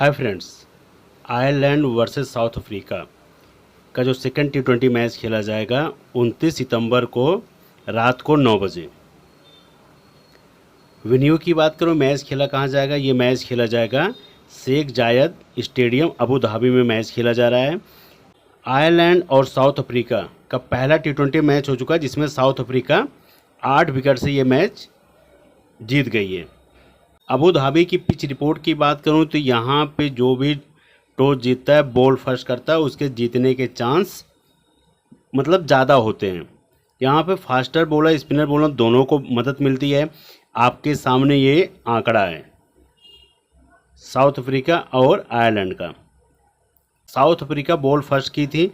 Hi friends, Ireland versus south Africa का जो second T20 match खेला जाएगा 29 सितंबर को रात को 9 बजे। वेन्यू की बात करूँ, मैच खेला कहाँ जाएगा? ये मैच खेला जाएगा Sheikh Zayed stadium Abu Dhabi में मैच खेला जा रहा है। आयरलैंड और साउथ अफ्रीका का पहला T20 मैच हो चुका है जिसमें साउथ अफ्रीका 8 विकेट से ये मैच जीत गई है। अबू धाबी की पिच रिपोर्ट की बात करूं तो यहाँ पे जो भी टॉस जीतता है, बॉल फर्स्ट करता है, उसके जीतने के चांस मतलब ज़्यादा होते हैं। यहाँ पे फास्टर बॉलर स्पिनर बॉलर दोनों को मदद मिलती है। आपके सामने ये आंकड़ा है साउथ अफ्रीका और आयरलैंड का। साउथ अफ्रीका बॉल फर्स्ट की थी,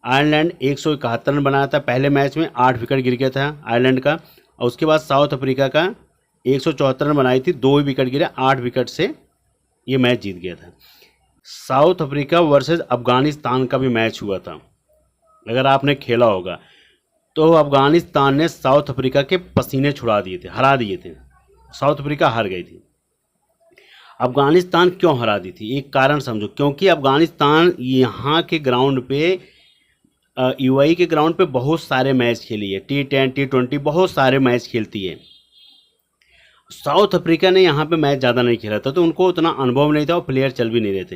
आयरलैंड 171 रन बनाया था पहले मैच में, 8 विकेट गिर गया था आयरलैंड का। और उसके बाद साउथ अफ्रीका का 174 रन बनाई थी, 2 विकेट गिरे, 8 विकेट से ये मैच जीत गया था। साउथ अफ्रीका वर्सेस अफ़गानिस्तान का भी मैच हुआ था, अगर आपने खेला होगा तो अफ़गानिस्तान ने साउथ अफ्रीका के पसीने छुड़ा दिए थे, हरा दिए थे। साउथ अफ्रीका हार गई थी। अफ़गानिस्तान क्यों हरा दी थी? एक कारण समझो, क्योंकि अफ़गानिस्तान यहाँ के ग्राउंड पे यूएई के ग्राउंड पे बहुत सारे मैच खेली है, T10 T20 बहुत सारे मैच खेलती है। साउथ अफ्रीका ने यहाँ पे मैच ज़्यादा नहीं खेला था तो उनको उतना अनुभव नहीं था और प्लेयर चल भी नहीं रहे थे।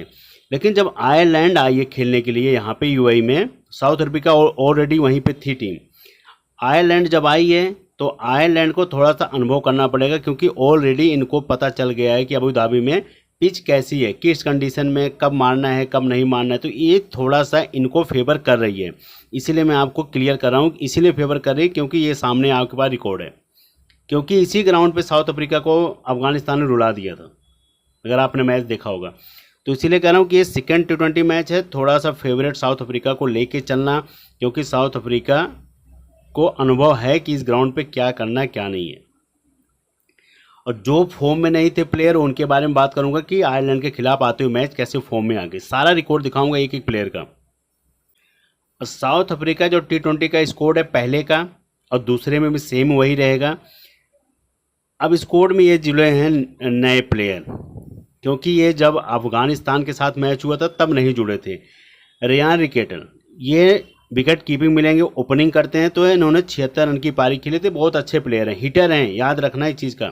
लेकिन जब आयरलैंड आई है खेलने के लिए यहाँ पे यूएई में, साउथ अफ्रीका ऑलरेडी वहीं पे थी टीम। आयरलैंड जब आई है तो आयरलैंड को थोड़ा सा अनुभव करना पड़ेगा, क्योंकि ऑलरेडी इनको पता चल गया है कि अबू धाबी में पिच कैसी है, किस कंडीशन में कब मारना है कब नहीं मारना है। तो ये थोड़ा सा इनको फेवर कर रही है, इसीलिए मैं आपको क्लियर कर रहा हूँ। इसीलिए फेवर कर रही है क्योंकि ये सामने आपके पास रिकॉर्ड है, क्योंकि इसी ग्राउंड पे साउथ अफ्रीका को अफ़गानिस्तान ने रुला दिया था, अगर आपने मैच देखा होगा। तो इसीलिए कह रहा हूँ कि ये सेकंड T20 मैच है, थोड़ा सा फेवरेट साउथ अफ्रीका को लेके चलना, क्योंकि साउथ अफ्रीका को अनुभव है कि इस ग्राउंड पे क्या करना है क्या नहीं है। और जो फॉर्म में नहीं थे प्लेयर उनके बारे में बात करूंगा कि आयरलैंड के खिलाफ आते हुए मैच कैसे फॉर्म में आ गए, सारा रिकॉर्ड दिखाऊंगा एक एक प्लेयर का। और साउथ अफ्रीका जो T20 का स्कोर है पहले का और दूसरे में भी सेम वही रहेगा। अब स्कोर में ये जुड़े हैं नए प्लेयर, क्योंकि ये जब अफ़गानिस्तान के साथ मैच हुआ था तब नहीं जुड़े थे। रेयान रिकेटन ये विकेट कीपिंग मिलेंगे, ओपनिंग करते हैं, तो इन्होंने 76 रन की पारी खेली थी। बहुत अच्छे प्लेयर हैं, हिटर हैं, याद रखना इस चीज़ का,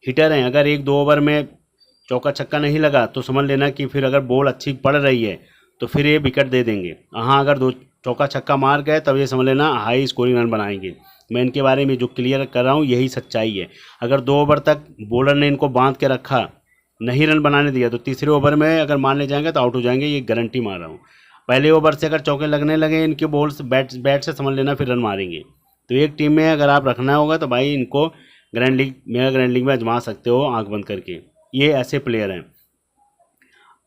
हिटर हैं। अगर 1-2 ओवर में चौका छक्का नहीं लगा तो समझ लेना कि फिर अगर बॉल अच्छी पड़ रही है तो फिर ये विकेट दे देंगे। हाँ, अगर 2 चौका छक्का मार गए तब ये समझ लेना हाई स्कोरिंग रन बनाएंगे। मैं इनके बारे में जो क्लियर कर रहा हूँ यही सच्चाई है। अगर 2 ओवर तक बॉलर ने इनको बांध के रखा, नहीं रन बनाने दिया, तो तीसरे ओवर में अगर मारने जाएंगे तो आउट हो जाएंगे, ये गारंटी मार रहा हूँ। पहले ओवर से अगर चौके लगने लगे इनके बॉल से, बैट से समझ लेना फिर रन मारेंगे। तो एक टीम में अगर आप रखना होगा तो भाई इनको ग्रैंड लीग में आजमा सकते हो आंख बंद करके, ये ऐसे प्लेयर हैं।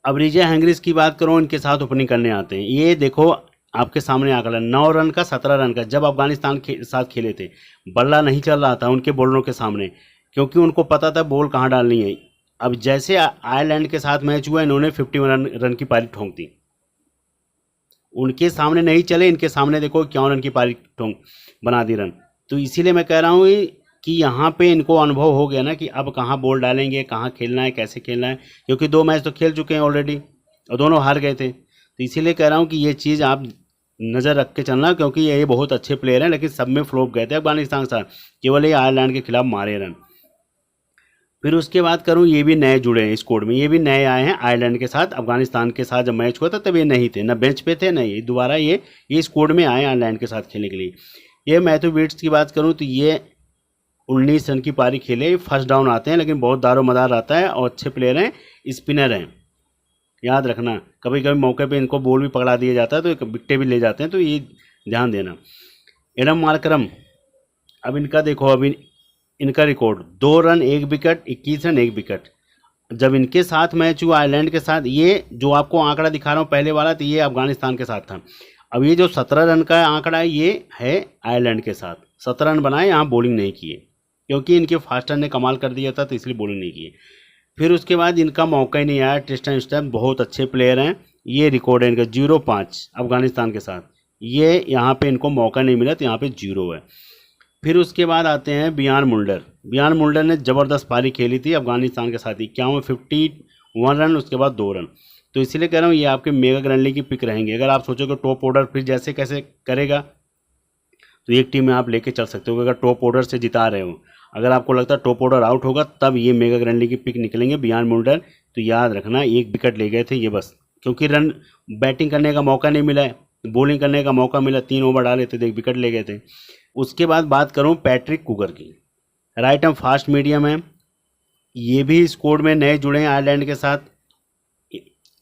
अब रिजा हैंगरिस की बात करूँ, इनके साथ ओपनिंग करने आते हैं। ये देखो आपके सामने आंकड़ा, 9 रन का 17 रन का। जब अफगानिस्तान के साथ खेले थे बल्ला नहीं चल रहा था उनके बॉलरों के सामने, क्योंकि उनको पता था बॉल कहाँ डालनी है। अब जैसे आयरलैंड के साथ मैच हुआ, इन्होंने 51 रन की पारी ठोंक दी। उनके सामने नहीं चले, इनके सामने देखो 51 रन की पारी ठोंक बना दी रन। तो इसीलिए मैं कह रहा हूँ कि यहाँ पे इनको अनुभव हो गया ना कि अब कहाँ बॉल डालेंगे, कहाँ खेलना है, कैसे खेलना है, क्योंकि 2 मैच तो खेल चुके हैं ऑलरेडी और दोनों हार गए थे। तो इसीलिए कह रहा हूँ कि ये चीज़ आप नज़र रख के चलना, क्योंकि ये बहुत अच्छे प्लेयर हैं लेकिन सब में फ्लॉप गए थे अफगानिस्तान के साथ, केवल ये आयरलैंड के खिलाफ मारे रन। फिर उसके बाद करूँ, ये भी नए जुड़े हैं स्क्वाड में, ये भी नए आए हैं आयरलैंड के साथ। अफगानिस्तान के साथ जब मैच हुआ था तब ये नहीं थे, ना बेंच पे थे, नहीं दोबारा ये स्क्वाड में आए आयरलैंड के साथ खेलने के लिए। ये मैथ्यू विट्स की बात करूँ तो ये 19 रन की पारी खेले, फर्स्ट डाउन आते हैं लेकिन बहुत दारोमदार रहता है और अच्छे प्लेयर हैं, स्पिनर हैं, याद रखना। कभी कभी मौके पे इनको बॉल भी पकड़ा दिया जाता है तो विकेटें भी ले जाते हैं, तो ये ध्यान देना। एडम मार्करम, अब इनका देखो, अभी इनका record 2 run 1 wicket, 21 run 1 wicket. जब इनके साथ मैच हुआ आयरलैंड के साथ, ये जो आपको आंकड़ा दिखा रहा हूँ पहले वाला, तो ये अफगानिस्तान के साथ था। अब ये जो 17 रन का आंकड़ा है ये है आयरलैंड के साथ। 17 रन बनाए, यहाँ बॉलिंग नहीं किए, क्योंकि इनके फास्टर ने कमाल कर दिया था तो इसलिए बॉलिंग नहीं किए। फिर उसके बाद इनका मौका ही नहीं आया। ट्रिस्टन स्टैप बहुत अच्छे प्लेयर हैं, ये रिकॉर्ड है इनका 0-5 अफगानिस्तान के साथ। ये यहाँ पे इनको मौका नहीं मिला तो यहाँ पे 0 है। फिर उसके बाद आते हैं बियान मुल्डर। बियान मुल्डर ने ज़बरदस्त पारी खेली थी अफगानिस्तान के साथ, 51 1 रन, उसके बाद 2 रन। तो इसीलिए कह रहा हूँ ये आपके मेगा ग्रैंडली की पिक रहेंगे। अगर आप सोचोगे टॉप ऑर्डर फिर जैसे कैसे करेगा, तो एक टीम में आप लेके चल सकते हो। अगर टॉप ऑर्डर से जिता रहे हो, अगर आपको लगता है टॉप ऑर्डर आउट होगा, तब ये मेगा ग्रैंडली की पिक निकलेंगे बियॉन्ड मुल्डर। तो याद रखना 1 विकेट ले गए थे ये बस, क्योंकि रन बैटिंग करने का मौका नहीं मिला है, बॉलिंग करने का मौका मिला, 3 ओवर डाले थे तो 1 विकेट ले गए थे। उसके बाद बात करूँ पैट्रिक कुगर की, राइट आर्म फास्ट मीडियम है, ये भी स्कोर में नए जुड़े हैं आयरलैंड के साथ,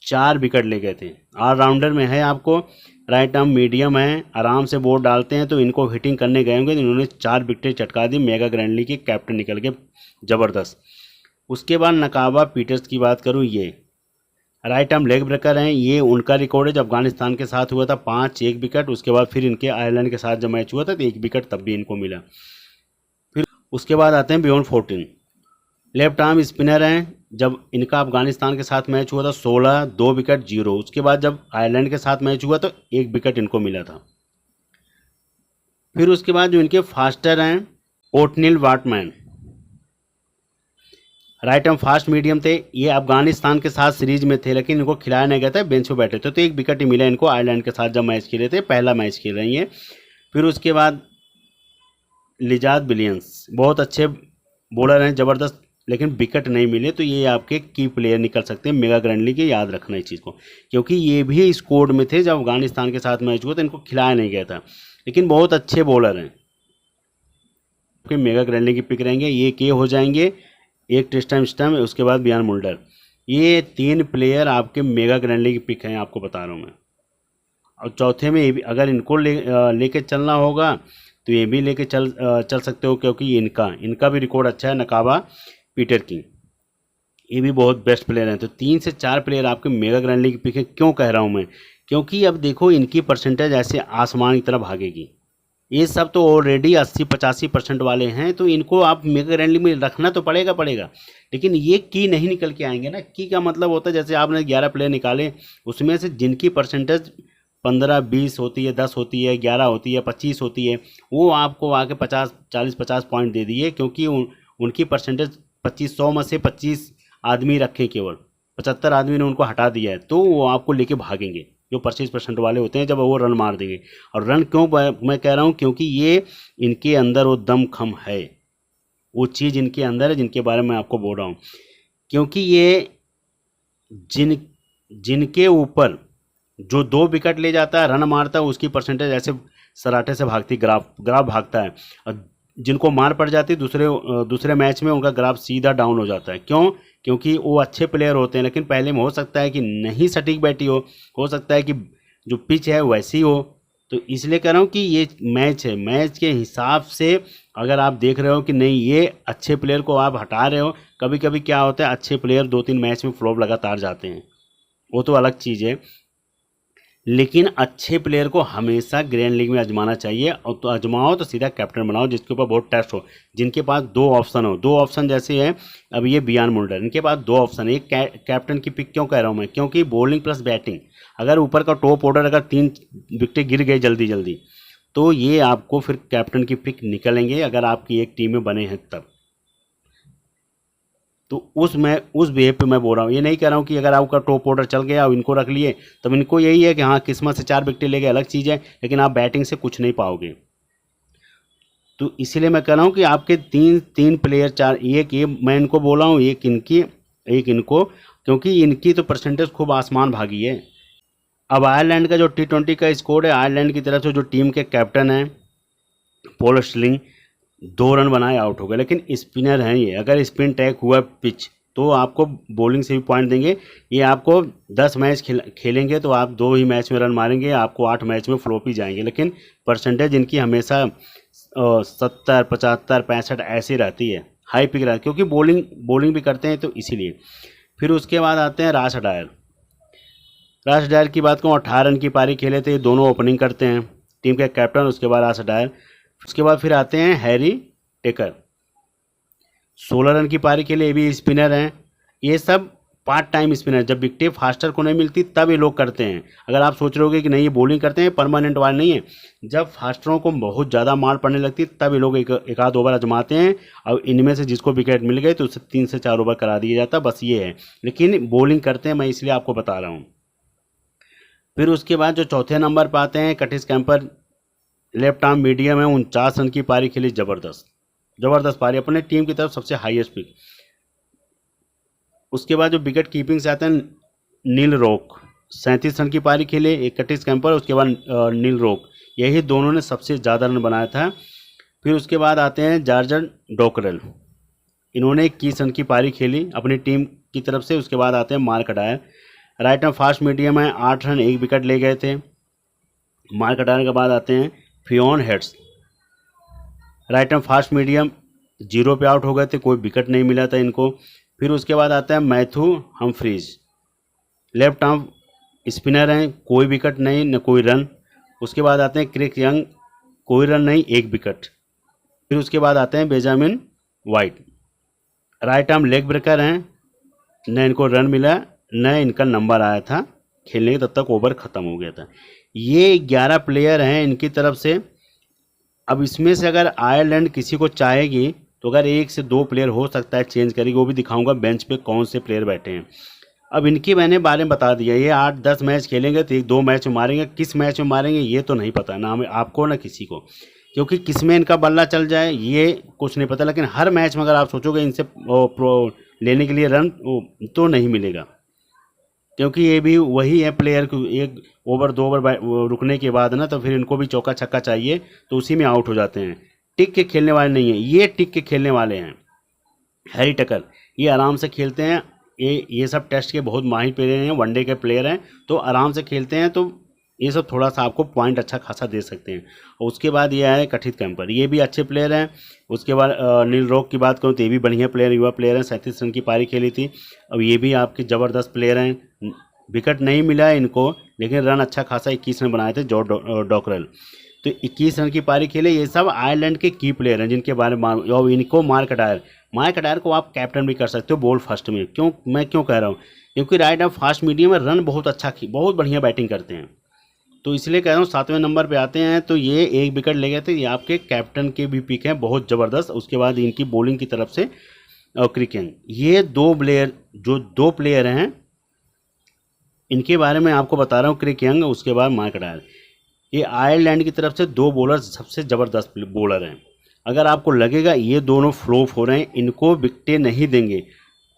4 विकेट ले गए थे। ऑलराउंडर में है आपको, राइट आर्म मीडियम है, आराम से बोर्ड डालते हैं, तो इनको हिटिंग करने गए होंगे तो इन्होंने 4 विकेटें चटका दी। मेगा ग्रैंडली के कैप्टन निकल के ज़बरदस्त। उसके बाद नकाबा पीटर्स की बात करूँ, ये राइट आर्म लेग ब्रेकर हैं, ये उनका रिकॉर्ड है जब अफगानिस्तान के साथ हुआ था 5-1 विकेट। उसके बाद फिर इनके आयरलैंड के साथ जब मैच हुआ था तो 1 विकेट तब भी इनको मिला। फिर उसके बाद आते हैं बियॉन्ड 14, लेफ्ट आर्म स्पिनर हैं, जब इनका अफगानिस्तान के साथ मैच हुआ था 16, 2 विकेट 0। उसके बाद जब आयरलैंड के साथ मैच हुआ तो 1 विकेट इनको मिला था। फिर उसके बाद जो इनके फास्टर हैं ओटनिल Whatman, right arm fast medium थे, ये अफगानिस्तान के साथ सीरीज में थे लेकिन इनको खिलाया नहीं गया था, बेंच पे बैठे थे, तो 1 विकेट ही मिला इनको आयरलैंड के साथ जब मैच खेले थे, पहला मैच खेल रही है। फिर उसके बाद लिजाद विलियम्स, बहुत अच्छे बॉलर हैं, ज़बरदस्त, लेकिन विकेट नहीं मिले, तो ये आपके की प्लेयर निकल सकते हैं मेगा ग्रैंडली के। याद रखना इस चीज़ को, क्योंकि ये भी स्कोर में थे जब अफगानिस्तान के साथ मैच हुआ तो इनको खिलाया नहीं गया था, लेकिन बहुत अच्छे बॉलर हैं, मेगा ग्रैंडली की पिक रहेंगे। ये के हो जाएंगे, एक ट्रिस्टन स्टम, उसके बाद बियॉन्ड मुल्डर, ये 3 प्लेयर आपके मेगा ग्रैंडली की पिक हैं, आपको बता रहा हूँ मैं। और चौथे में ये भी, अगर इनको लेके चलना होगा तो ये भी लेके चल सकते हो, क्योंकि इनका भी रिकॉर्ड अच्छा है, नकाबा पीटर की, ये भी बहुत बेस्ट प्लेयर हैं। तो 3 से 4 प्लेयर आपके मेगा ग्रैंडली की पिक है। क्यों कह रहा हूँ मैं, क्योंकि अब देखो इनकी परसेंटेज ऐसे आसमान की तरह भागेगी। ये सब तो ऑलरेडी 80-85% वाले हैं, तो इनको आप मेगा ग्रैंडली में रखना तो पड़ेगा, लेकिन ये की नहीं निकल के आएंगे ना। की का मतलब होता है जैसे आपने 11 प्लेयर निकाले, उसमें से जिनकी परसेंटेज 15-20 होती है, 10 होती है, 11 होती है, 25 होती है, वो आपको आके 40-50 पॉइंट दे दिए, क्योंकि उनकी परसेंटेज 2500 में से 25 आदमी रखें, केवल 75 आदमी ने उनको हटा दिया है, तो वो आपको लेके भागेंगे। जो 25% वाले होते हैं जब वो रन मार देंगे। और रन क्यों मैं कह रहा हूँ, क्योंकि ये इनके अंदर वो दमखम है, वो चीज़ इनके अंदर है जिनके बारे में आपको बोल रहा हूँ। क्योंकि ये जिनके ऊपर जो 2 विकेट ले जाता है, रन मारता है, उसकी परसेंटेज ऐसे सराटे से भागती, ग्राफ भागता है। और जिनको मार पड़ जाती है दूसरे मैच में, उनका ग्राफ सीधा डाउन हो जाता है। क्यों, क्योंकि वो अच्छे प्लेयर होते हैं, लेकिन पहले में हो सकता है कि नहीं सटीक बैठी हो सकता है कि जो पिच है वैसी हो। तो इसलिए कह रहा हूँ कि ये मैच है, मैच के हिसाब से अगर आप देख रहे हो कि नहीं ये अच्छे प्लेयर को आप हटा रहे हो, कभी कभी क्या होता है अच्छे प्लेयर 2-3 मैच में फ्लॉप लगातार जाते हैं, वो तो अलग चीज़ है, लेकिन अच्छे प्लेयर को हमेशा ग्रैंड लीग में आजमाना चाहिए। और तो आजमाओ तो सीधा कैप्टन बनाओ जिसके ऊपर बहुत टेस्ट हो, जिनके पास 2 ऑप्शन हो। 2 ऑप्शन जैसे है अब ये बियॉन्ड मुल्डर, इनके पास 2 ऑप्शन है। एक कैप्टन की पिक क्यों कह रहा हूँ मैं, क्योंकि बॉलिंग प्लस बैटिंग, अगर ऊपर का टॉप ऑर्डर अगर 3 विकेटें गिर गए जल्दी तो ये आपको फिर कैप्टन की पिक निकलेंगे, अगर आपकी एक टीम में बने हैं तब। तो उस बेब पे मैं बोल रहा हूँ, ये नहीं कह रहा हूँ कि अगर आपका टॉप ऑर्डर चल गया और इनको रख लिए, तब इनको यही है कि हाँ किस्मत से 4 विकेट ले गए, अलग चीज़ है, लेकिन आप बैटिंग से कुछ नहीं पाओगे। तो इसीलिए मैं कह रहा हूँ कि आपके 3 प्लेयर 4, एक ये मैं इनको बोला हूँ, एक इनको, क्योंकि इनकी तो परसेंटेज खूब आसमान भागी है। अब आयरलैंड का जो T20 का स्कोर है, आयरलैंड की तरफ से जो टीम के कैप्टन हैं पॉल स्टिंग, 2 रन बनाए आउट हो गए, लेकिन स्पिनर हैं ये, अगर स्पिन टैक हुआ पिच तो आपको बॉलिंग से भी पॉइंट देंगे। ये आपको 10 मैच खेलेंगे तो आप 2 ही मैच में रन मारेंगे, आपको 8 मैच में फ्लॉप ही जाएंगे, लेकिन परसेंटेज इनकी हमेशा 70, 75, 65 ऐसी रहती है, हाई पिक रहती है, क्योंकि बॉलिंग भी करते हैं, तो इसीलिए। फिर उसके बाद आते हैं राश डायर की बात करूँ, 18 रन की पारी खेले थे, दोनों ओपनिंग करते हैं, टीम के कैप्टन, उसके बाद राश डायर। उसके बाद फिर आते हैं हैरी टेकर, 16 रन की पारी के लिए, ये भी स्पिनर हैं। ये सब पार्ट टाइम स्पिनर, जब विकेटें फास्टर को नहीं मिलती तब ये लोग करते हैं। अगर आप सोच रहे होगे कि नहीं ये बॉलिंग करते हैं, परमानेंट वाले नहीं है, जब फास्टरों को बहुत ज़्यादा मार पड़ने लगती तब ये लोग एक आध ओवर आजमाते हैं और इनमें से जिसको विकेट मिल गए तो उससे 3 से 4 ओवर करा दिया जाता, बस ये है। लेकिन बॉलिंग करते हैं, मैं इसलिए आपको बता रहा हूँ। फिर उसके बाद जो चौथे नंबर पर आते हैं Curtis camper, left arm medium है, 49 रन की पारी खेली, ज़बरदस्त पारी, अपने टीम की तरफ सबसे हाईएस्ट पिक। उसके बाद जो विकेट कीपिंग से आते हैं नील रॉक, 37 रन की पारी खेले, एक कटिस कैंपर, उसके बाद नील रॉक, यही दोनों ने सबसे ज़्यादा रन बनाया था। फिर उसके बाद आते हैं जॉर्ज डॉकरेल, इन्होंने 21 रन की पारी खेली अपनी टीम की तरफ से। उसके बाद आते हैं mark Adair, right arm fast medium है, 8 रन 1 विकेट ले गए थे। मार्क अडायर के बाद आते हैं Fionn heads, right arm fast medium, 0 पे आउट हो गए थे, कोई विकेट नहीं मिला था इनको। फिर उसके बाद आता है Matthew Humphreys, left arm spinner हैं, कोई विकेट नहीं न कोई रन। उसके बाद आते हैं क्रिस यंग, कोई रन नहीं 1 विकेट। फिर उसके बाद आते हैं Benjamin white, right arm leg breaker हैं, न इनको रन मिला न इनका नंबर आया था खेलने के, तब तक ओवर ख़त्म हो गया था। ये 11 प्लेयर हैं इनकी तरफ से। अब इसमें से अगर आयरलैंड किसी को चाहेगी तो अगर 1 से 2 प्लेयर हो सकता है चेंज करेगी, वो भी दिखाऊंगा बेंच पे कौन से प्लेयर बैठे हैं। अब इनकी मैंने बारे में बता दिया, ये 8-10 मैच खेलेंगे तो 1-2 मैच में मारेंगे, किस मैच में मारेंगे ये तो नहीं पता, ना हमें आपको ना किसी को, क्योंकि किस में इनका बल्ला चल जाए ये कुछ नहीं पता। लेकिन हर मैच में अगर आप सोचोगे इनसे लेने के लिए रन तो नहीं मिलेगा, क्योंकि ये भी वही है प्लेयर को 1 ओवर 2 ओवर रुकने के बाद ना तो फिर इनको भी चौका छक्का चाहिए तो उसी में आउट हो जाते हैं। टिक के खेलने वाले नहीं हैं, ये टिक के खेलने वाले हैं। हैरी टकर ये आराम से खेलते हैं, ये सब टेस्ट के बहुत माहिर प्लेयर हैं, वनडे के प्लेयर हैं, तो आराम से खेलते हैं, तो ये सब थोड़ा सा आपको पॉइंट अच्छा खासा दे सकते हैं। और उसके बाद ये है कथित कैंपर, ये भी अच्छे प्लेयर हैं। उसके बाद नील रॉक की बात करूँ तो ये भी बढ़िया प्लेयर, युवा प्लेयर हैं, 37 रन की पारी खेली थी। अब ये भी आपके ज़बरदस्त प्लेयर हैं, विकेट नहीं मिला है इनको लेकिन रन अच्छा खासा 21 रन बनाए थे जॉर्ज डॉकरेल, तो 21 रन की पारी खेले। ये सब आयरलैंड के की प्लेयर हैं जिनके बारे में और इनको मार्क अडायर को आप कैप्टन भी कर सकते हो बॉल फर्स्ट में। मैं क्यों कह रहा हूँ, क्योंकि राइट आर्म फास्ट मीडियम में रन बहुत बढ़िया बैटिंग करते हैं, तो इसलिए कह रहा हूँ 7वें नंबर पे आते हैं। तो ये 1 विकेट ले गए थे, ये आपके कैप्टन के भी पिक हैं, बहुत ज़बरदस्त। उसके बाद इनकी बॉलिंग की तरफ से क्रिकेट, ये 2 प्लेयर हैं, इनके बारे में आपको बता रहा हूँ, क्रिक यंग, उसके बाद मार्क अडायर। ये आयरलैंड की तरफ से 2 बॉलर सबसे ज़बरदस्त बॉलर हैं। अगर आपको लगेगा ये दोनों फ्लॉप हो रहे हैं, इनको विकेटें नहीं देंगे,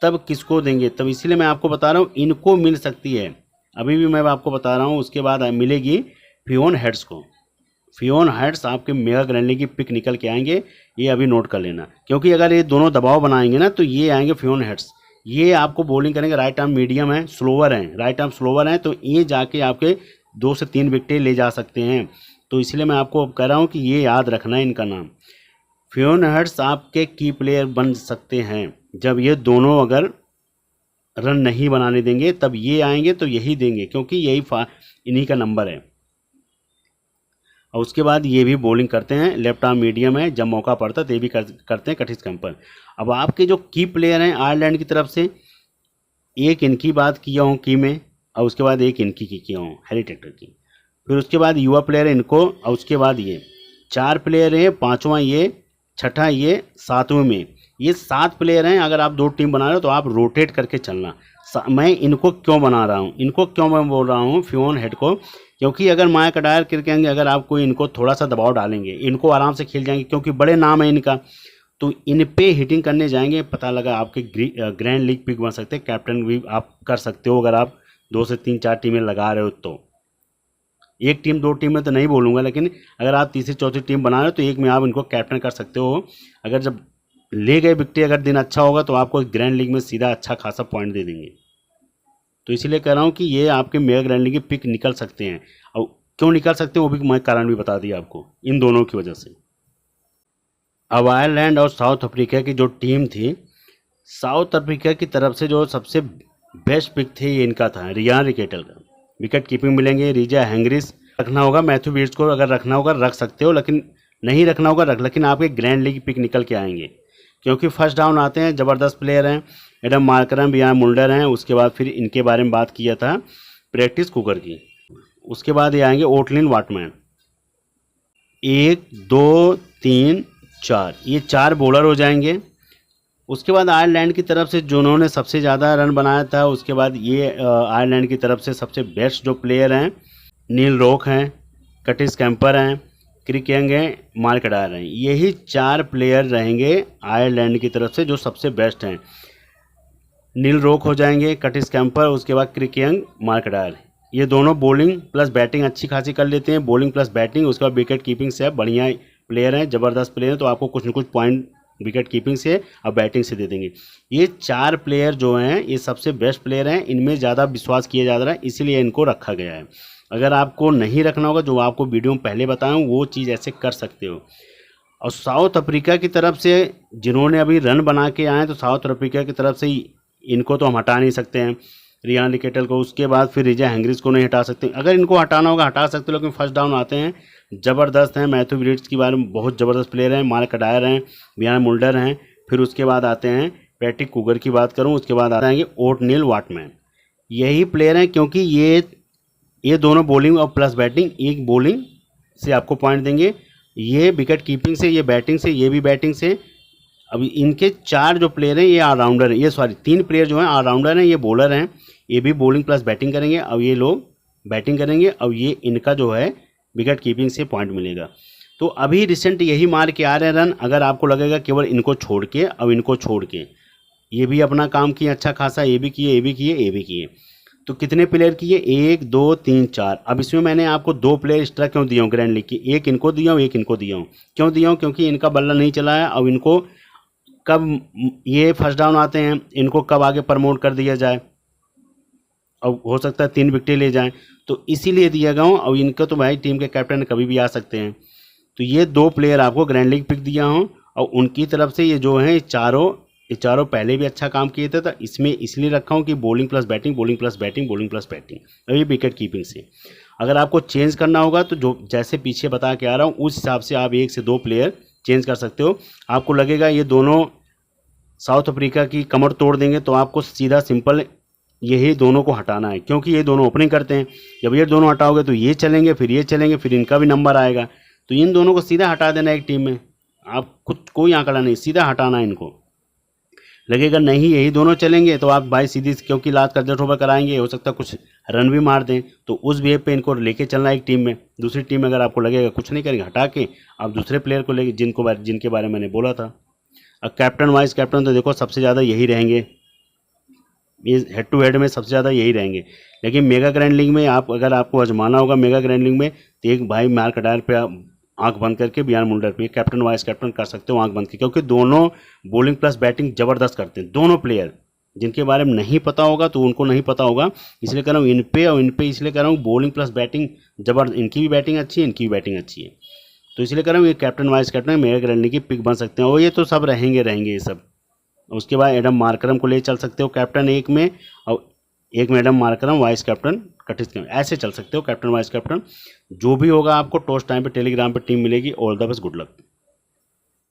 तब किसको देंगे, तब इसलिए मैं आपको बता रहा हूँ इनको मिल सकती है, अभी भी मैं आपको बता रहा हूँ। उसके बाद मिलेगी फियोन हेड्स को, फियोन हेड्स आपके मेगा ग्रैंड लीग की पिक निकल के आएंगे, ये अभी नोट कर लेना, क्योंकि अगर ये दोनों दबाव बनाएंगे ना तो ये आएंगे फियोन हेड्स, ये आपको बॉलिंग करेंगे, राइट आर्म मीडियम है, राइट आर्म स्लोवर हैं, तो ये जाके आपके 2 से 3 विकेटें ले जा सकते हैं। तो इसलिए मैं आपको कह रहा हूँ कि ये याद रखना है इनका नाम। फियोन हेड्स आपके की प्लेयर बन सकते हैं, जब ये दोनों अगर रन नहीं बनाने देंगे तब ये आएंगे, तो यही देंगे, क्योंकि यही इन्हीं का नंबर है। और उसके बाद ये भी बॉलिंग करते हैं, लेफ्ट आर्म मीडियम है, जब मौका पड़ता है तो ये भी करते हैं कटिस कैंपर। अब आपके जो की प्लेयर हैं आयरलैंड की तरफ से, एक इनकी बात किया हूँ की में, और उसके बाद एक इनकी की किया हूँ हैरी टकर की, फिर उसके बाद युवा प्लेयर है इनको, और उसके बाद ये 4 प्लेयर हैं, 5वां ये, 6ठा ये, 7वें में ये 7 प्लेयर हैं। अगर आप 2 टीम बना रहे हो तो आप रोटेट करके चलना। मैं इनको क्यों बना रहा हूँ, इनको क्यों मैं बोल रहा हूँ फियोन हेड को, क्योंकि अगर मार्क अडायर क्रिकेंगे, अगर आपको इनको थोड़ा सा दबाव डालेंगे, इनको आराम से खेल जाएंगे, क्योंकि बड़े नाम है इनका, तो इन पे हिटिंग करने जाएंगे, पता लगा आपके ग्रैंड लीग पिक बन सकते हैं, कैप्टन भी आप कर सकते हो अगर आप 2 से 3-4 टीमें लगा रहे हो तो। 1 टीम 2 टीम में तो नहीं बोलूँगा, लेकिन अगर आप 3री-4थी टीम बना रहे हो तो एक में आप इनको कैप्टन कर सकते हो। अगर जब ले गए विकेट, अगर दिन अच्छा होगा तो आपको ग्रैंड लीग में सीधा अच्छा खासा पॉइंट दे देंगे। तो इसलिए कह रहा हूँ कि ये आपके मेगा ग्रैंड लीग की पिक निकल सकते हैं, और क्यों निकल सकते हैं वो भी मैं कारण भी बता दिया आपको, इन दोनों की वजह से। अब आयरलैंड और साउथ अफ्रीका की जो टीम थी, साउथ अफ्रीका की तरफ से जो सबसे बेस्ट पिक थे ये इनका था, रियान रिकेटल का। विकेट कीपिंग मिलेंगे रिजा हैंगरिस, रखना होगा मैथ्यू बीट्स को, अगर रखना होगा रख सकते हो, लेकिन नहीं रखना होगा लेकिन आपके ग्रैंड लीग पिक निकल के आएंगे, क्योंकि फर्स्ट डाउन आते हैं, ज़बरदस्त प्लेयर हैं, एडम मार्करम, बियान मुल्डर हैं। उसके बाद फिर इनके बारे में बात किया था प्रैक्टिस कुकर की। उसके बाद ये आएंगे ओटलिन वाटमैन। 1 2 3 4, ये 4 बॉलर हो जाएंगे। उसके बाद आयरलैंड की तरफ से जिन्होंने सबसे ज़्यादा रन बनाया था, उसके बाद ये आयरलैंड की तरफ से सबसे बेस्ट जो प्लेयर हैं नील रॉक हैं, कटिस कैंपर हैं, क्रिक यंग हैं, मार्क डायर हैं। यही 4 प्लेयर रहेंगे आयरलैंड की तरफ से जो सबसे बेस्ट हैं। नील रॉक हो जाएंगे, कटिस कैंपर, उसके बाद क्रिक यंग, मार्क डायर। ये दोनों बॉलिंग प्लस बैटिंग अच्छी खासी कर लेते हैं, बॉलिंग प्लस बैटिंग। उसके बाद विकेट कीपिंग से बढ़िया प्लेयर हैं, ज़बरदस्त प्लेयर हैं, तो आपको कुछ न कुछ पॉइंट विकेट कीपिंग से और बैटिंग से दे देंगे। ये 4 प्लेयर जो हैं ये सबसे बेस्ट प्लेयर हैं, इनमें ज़्यादा विश्वास किया जा रहा है, इसीलिए इनको रखा गया है। अगर आपको नहीं रखना होगा, जो आपको वीडियो में पहले बताया हूँ, वो चीज़ ऐसे कर सकते हो। और साउथ अफ्रीका की तरफ से जिन्होंने अभी रन बना के आए, तो साउथ अफ्रीका की तरफ से इनको तो हम हटा नहीं सकते हैं, रियान रिकेटल को। उसके बाद फिर रिजा हैंग्रिस को नहीं हटा सकते। अगर इनको हटाना होगा हटा सकते हो, लेकिन फर्स्ट डाउन आते हैं, ज़बरदस्त हैं। मैथ्यू ब्रिड्स के बारे में बहुत ज़बरदस्त प्लेयर हैं, मार्क डायर हैं, बियान मुल्डर हैं। फिर उसके बाद आते हैं पैट्रिक कुगर की बात करूं, उसके बाद आएंगे ओटनिल वाटमैन। यही प्लेयर हैं, क्योंकि ये दोनों बॉलिंग और प्लस बैटिंग, एक बॉलिंग से आपको पॉइंट देंगे, ये विकेट कीपिंग से, ये बैटिंग से, ये भी बैटिंग से। अभी इनके 4 जो प्लेयर हैं ये ऑलराउंडर हैं, ये 3 प्लेयर जो हैं ऑलराउंडर हैं, ये बॉलर हैं, ये भी बॉलिंग प्लस बैटिंग करेंगे, और ये लोग बैटिंग करेंगे, और ये इनका जो है विकेट कीपिंग से पॉइंट मिलेगा। तो अभी रिसेंट यही मार के आ रहे हैं रन। अगर आपको लगेगा केवल इनको छोड़ के, अब इनको छोड़ के ये भी अपना काम किए अच्छा खासा, ये भी किए, ये भी किए, ये भी किए, तो कितने प्लेयर किए? 1 2 3 4। अब इसमें मैंने आपको 2 प्लेयर एक्स्ट्रा क्यों दिया हूँ ग्रैंड लीग की? एक इनको दिया हूँ, एक इनको दिया हूँ। क्यों दिया हूँ? क्योंकि इनका बल्ला नहीं चला है। अब इनको कब ये फर्स्ट डाउन आते हैं, इनको कब आगे प्रमोट कर दिया जाए, अब हो सकता है 3 विकेटें ले जाएं, तो इसीलिए दिया गया हूँ। अब इनका तो भाई टीम के कैप्टन कभी भी आ सकते हैं। तो ये 2 प्लेयर आपको ग्रैंड लीग पिक दिया हूँ, और उनकी तरफ से ये जो हैं ये चारों पहले भी अच्छा काम किए थे, तो इसमें इसलिए रखा हूँ कि bowling plus batting, bowling plus batting, bowling plus batting, और ये विकेट कीपिंग से। अगर आपको चेंज करना होगा तो जो जैसे पीछे बता के आ रहा हूँ उस हिसाब से आप 1 से 2 प्लेयर चेंज कर सकते हो। आपको लगेगा ये दोनों साउथ अफ्रीका की कमर तोड़ देंगे, तो आपको सीधा सिंपल यही दोनों को हटाना है, क्योंकि ये दोनों ओपनिंग करते हैं। जब ये दोनों हटाओगे तो ये चलेंगे, फिर ये चलेंगे, फिर इनका भी नंबर आएगा, तो इन दोनों को सीधा हटा देना एक टीम में। आप कुछ कोई आंकड़ा नहीं, सीधा हटाना है इनको। लगेगा नहीं यही दोनों चलेंगे, तो आप भाई सीधी, क्योंकि लास्ट कर्जत ओवर कराएंगे, हो सकता है कुछ रन भी मार दें, तो उस वेव पे इनको लेके चलना एक टीम में। दूसरी टीम में अगर आपको लगेगा कुछ नहीं करेंगे, हटा के आप दूसरे प्लेयर को लेके जिनके बारे में मैंने बोला था। अब कैप्टन वाइस कैप्टन तो देखो सबसे ज़्यादा यही रहेंगे, ये हेड टू हेड में सबसे ज़्यादा यही रहेंगे। लेकिन मेगा ग्रैंड लीग में अगर आपको आजमाना होगा मेगा ग्रैंड लीग में, तो एक भाई मार्क डायर पे आंख बंद करके, बियान मुल्डर पे कैप्टन वाइस कैप्टन कर सकते हो आंख बंद के, क्योंकि दोनों बॉलिंग प्लस बैटिंग ज़बरदस्त करते हैं दोनों प्लेयर। जिनके बारे में नहीं पता होगा तो उनको नहीं पता होगा, इसलिए कह रहा हूँ इन पे और इन पे, इसलिए कह रहा हूँ बॉलिंग प्लस बैटिंग जबरदस्त, इनकी भी बैटिंग अच्छी है, इनकी भी बैटिंग अच्छी है, तो इसलिए कह रहा हूँ ये captain vice captain mega grand league की पिक बन सकते हैं। और ये तो सब रहेंगे ये सब। उसके बाद एडम मार्करम को ले चल सकते हो कैप्टन एक में, और एक में Adam Markram, vice captain Curtis camper, ऐसे चल सकते हो कैप्टन वाइस कैप्टन। जो भी होगा आपको टॉस टाइम पे टेलीग्राम पे टीम मिलेगी। All the best, good luck.